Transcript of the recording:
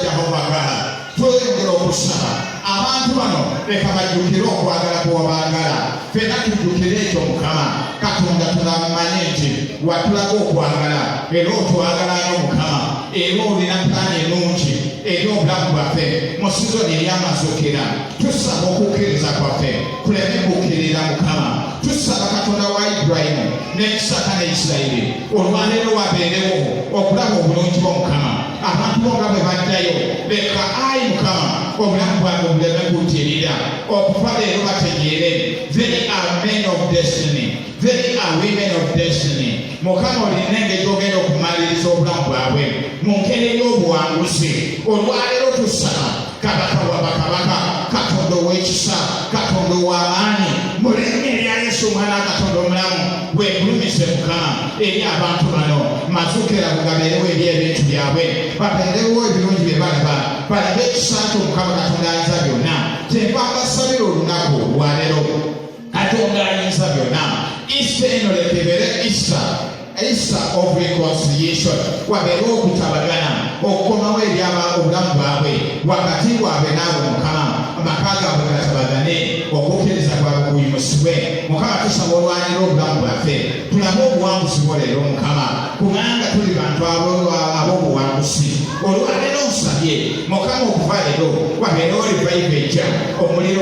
Jehovah tweyongera okusaba abantu bano leka bajjukire okwagala kw'obaagala fenna tujjukire ekyo Mukama Katonda tunammanye nti watulaga okwagala era otwagala nnyo Mukama era olina ppulaani ennungi eri obulamu bwaffe mu sizoni ery'amazukira tusaba okukkiriza kwaffe kuleme kukkirira Mukama tusaba Katonda wa Ibulayimu ne Isaaka ne Isirayiri olwaleero wabeerewo okulaba obulungi bw'Omukama abantu bonga bwe baddayo leka ayi Mukama obulamu bwabwe buleme kuttirira okuva leero bategeere they are men of destiny, they are women of destiny. Mukama olina engeri ogenda okumaliriza obulamu bwabwe mu ngeri ey'obuwanguzi olwaleero tusaba Kabaka wa bakabaka Katonda ow'ekisa Katonda ow'amaanyi mu linnya erya Yesu Omwana wa Katonda omulamu weegulumize Mukama eri abantu bano mazukira bugabeerewo eri ebintu byabwe babeerewo ebirungi bye balaba balabe ekisa ky'Omukama Katonda ayinza byonna kyenva mbasabira olunaku olwaleero Katonda ayinza byonna Easter eno leka ebeere Easter of reconciliation wabeerewo okutabagana okukomawo eri obulamu bwabwe wakati bwabwe naawe Mukama amaka gaabwe gatabagane okukkiriza kwabwe kuyimusibwe Mukama tusaba olwanira obulamu bwaffe tulabe obuwanguzi bwo leero Mukama kubanga tuli bantu ab'obuwanguzi olwaleero nsabye Mukama okuva leero wabeerewo revival ejja omuliro